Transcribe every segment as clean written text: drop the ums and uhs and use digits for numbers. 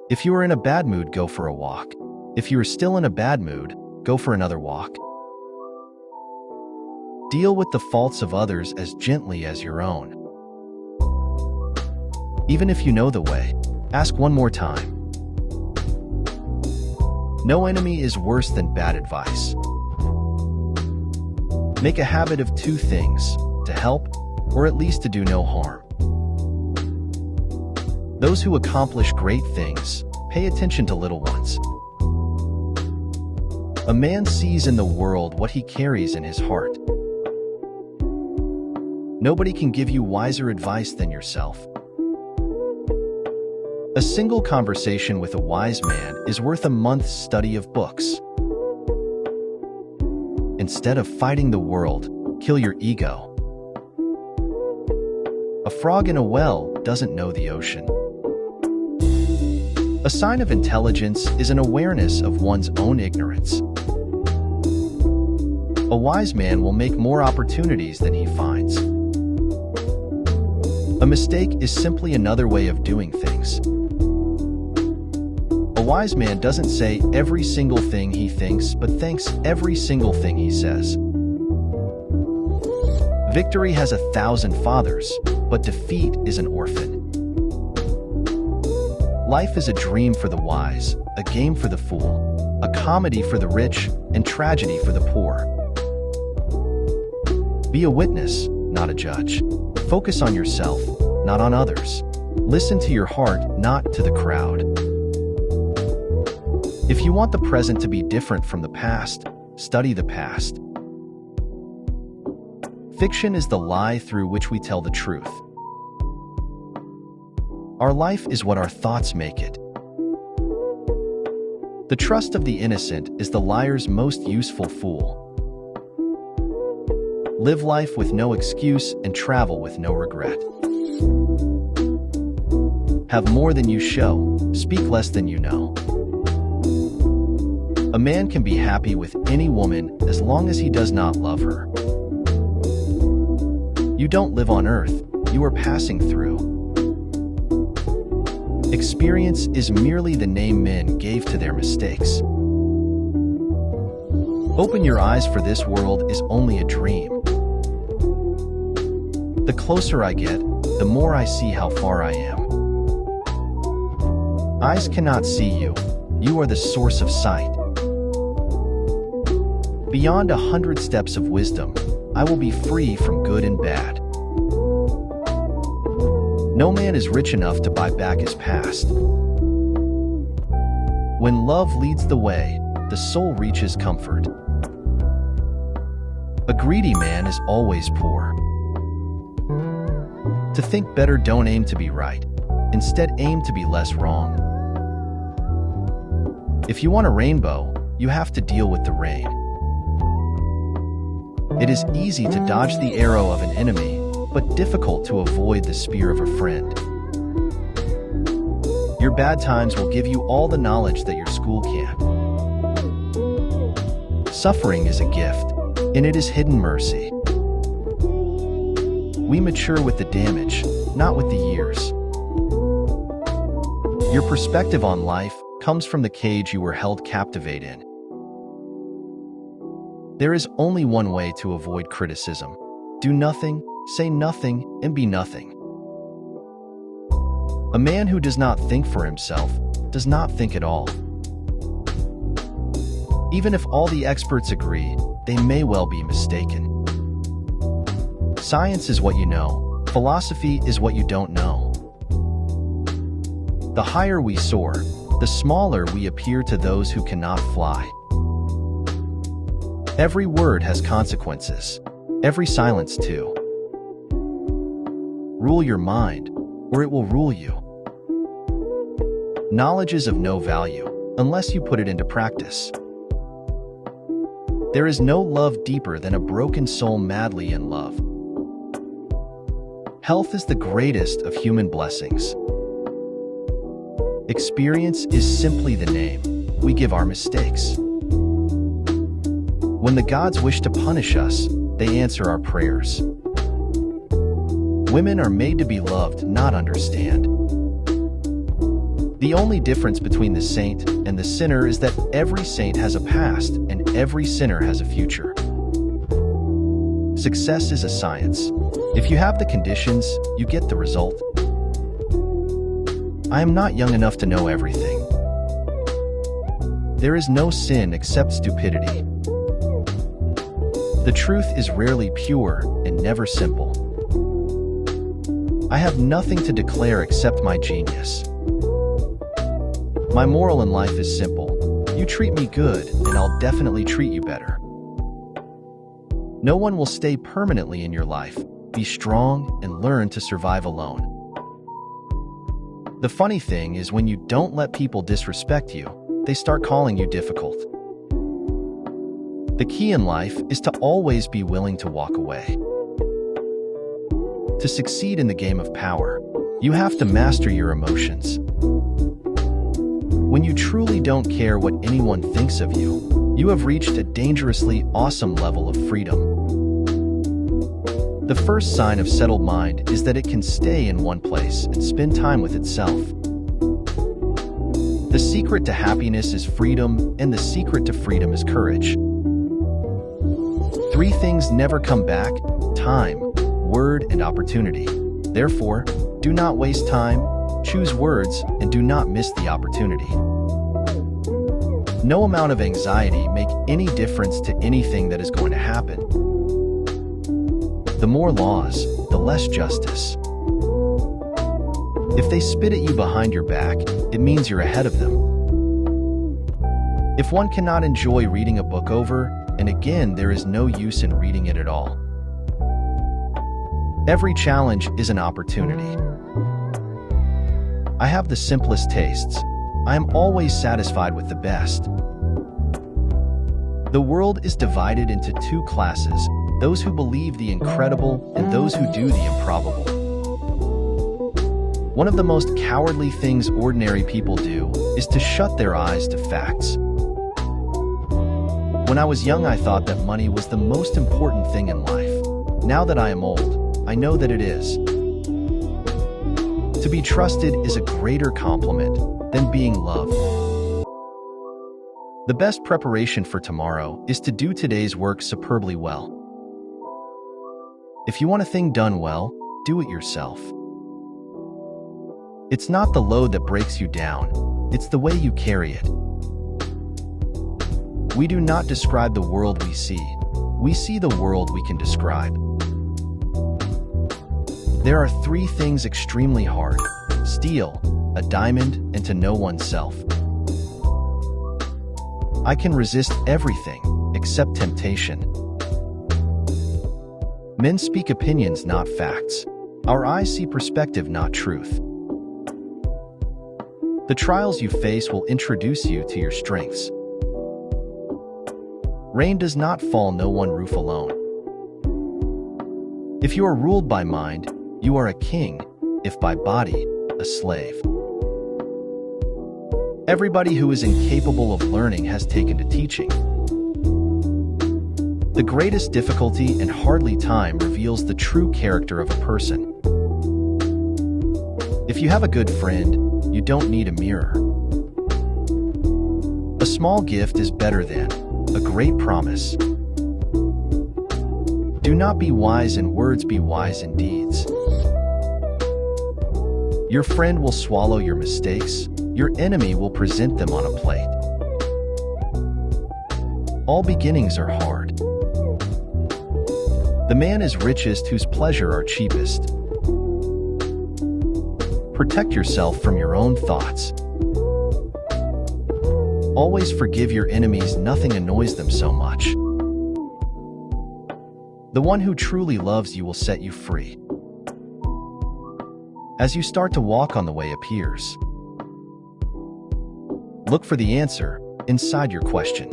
If you are in a bad mood, go for a walk. If you are still in a bad mood, go for another walk. Deal with the faults of others as gently as your own. Even if you know the way, ask one more time. No enemy is worse than bad advice. Make a habit of two things: to help, or at least to do no harm. Those who accomplish great things pay attention to little ones. A man sees in the world what he carries in his heart. Nobody can give you wiser advice than yourself. A single conversation with a wise man is worth a month's study of books. Instead of fighting the world, kill your ego. A frog in a well doesn't know the ocean. A sign of intelligence is an awareness of one's own ignorance. A wise man will make more opportunities than he finds. A mistake is simply another way of doing things. A wise man doesn't say every single thing he thinks, but thinks every single thing he says. Victory has 1,000 fathers, but defeat is an orphan. Life is a dream for the wise, a game for the fool, a comedy for the rich, and tragedy for the poor. Be a witness, not a judge. Focus on yourself, not on others. Listen to your heart, not to the crowd. If you want the present to be different from the past, study the past. Fiction is the lie through which we tell the truth. Our life is what our thoughts make it. The trust of the innocent is the liar's most useful fool. Live life with no excuse and travel with no regret. Have more than you show, speak less than you know. A man can be happy with any woman as long as he does not love her. You don't live on earth, you are passing through. Experience is merely the name men gave to their mistakes. Open your eyes, for this world is only a dream. The closer I get, the more I see how far I am. Eyes cannot see you. You are the source of sight. Beyond 100 steps of wisdom, I will be free from good and bad. No man is rich enough to buy back his past. When love leads the way, the soul reaches comfort. A greedy man is always poor. To think better, don't aim to be right. Instead, aim to be less wrong. If you want a rainbow, you have to deal with the rain. It is easy to dodge the arrow of an enemy, but difficult to avoid the spear of a friend. Your bad times will give you all the knowledge that your school can't. Suffering is a gift, and it is hidden mercy. We mature with the damage, not with the years. Your perspective on life comes from the cage you were held captivate in. There is only one way to avoid criticism. Do nothing, say nothing, and be nothing. A man who does not think for himself does not think at all. Even if all the experts agree, they may well be mistaken. Science is what you know. Philosophy is what you don't know. The higher we soar, the smaller we appear to those who cannot fly. Every word has consequences. Every silence too. Rule your mind, or it will rule you. Knowledge is of no value unless you put it into practice. There is no love deeper than a broken soul madly in love. Health is the greatest of human blessings. Experience is simply the name we give our mistakes. When the gods wish to punish us, they answer our prayers. Women are made to be loved, not understand. The only difference between the saint and the sinner is that every saint has a past and every sinner has a future. Success is a science. If you have the conditions, you get the result. I am not young enough to know everything. There is no sin except stupidity. The truth is rarely pure and never simple. I have nothing to declare except my genius. My moral in life is simple. You treat me good, and I'll definitely treat you better. No one will stay permanently in your life. Be strong and learn to survive alone. The funny thing is, when you don't let people disrespect you, they start calling you difficult. The key in life is to always be willing to walk away. To succeed in the game of power, you have to master your emotions. When you truly don't care what anyone thinks of you, you have reached a dangerously awesome level of freedom. The first sign of settled mind is that it can stay in one place and spend time with itself. The secret to happiness is freedom, and the secret to freedom is courage. 3 things never come back: time, word, and opportunity. Therefore, do not waste time, choose words, and do not miss the opportunity. No amount of anxiety make any difference to anything that is going to happen. The more laws, the less justice. If they spit at you behind your back, it means you're ahead of them. If one cannot enjoy reading a book over and again, there is no use in reading it at all. Every challenge is an opportunity. I have the simplest tastes. I am always satisfied with the best. The world is divided into 2 classes: those who believe the incredible and those who do the improbable. One of the most cowardly things ordinary people do is to shut their eyes to facts. When I was young, I thought that money was the most important thing in life. Now that I am old, I know that it is. To be trusted is a greater compliment than being loved. The best preparation for tomorrow is to do today's work superbly well. If you want a thing done well, do it yourself. It's not the load that breaks you down, it's the way you carry it. We do not describe the world we see the world we can describe. There are 3 things extremely hard: steal, a diamond, and to know oneself. I can resist everything except temptation. Men speak opinions, not facts. Our eyes see perspective, not truth. The trials you face will introduce you to your strengths. Rain does not fall no one roof alone. If you are ruled by mind, you are a king; if by body, a slave. Everybody who is incapable of learning has taken to teaching. The greatest difficulty and hardly time reveals the true character of a person. If you have a good friend, you don't need a mirror. A small gift is better than a great promise. Do not be wise in words, be wise in deeds. Your friend will swallow your mistakes, your enemy will present them on a plate. All beginnings are hard. The man is richest whose pleasure are cheapest. Protect yourself from your own thoughts. Always forgive your enemies, nothing annoys them so much. The one who truly loves you will set you free. As you start to walk on the way appears. Look for the answer inside your question.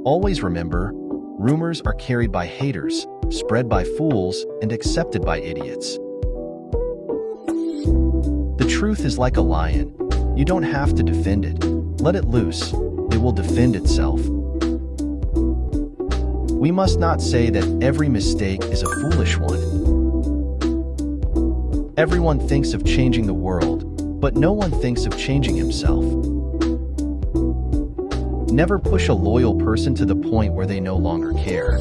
Always remember, rumors are carried by haters, spread by fools, and accepted by idiots. The truth is like a lion. You don't have to defend it. Let it loose. It will defend itself. We must not say that every mistake is a foolish one. Everyone thinks of changing the world, but no one thinks of changing himself. Never push a loyal person to the point where they no longer care.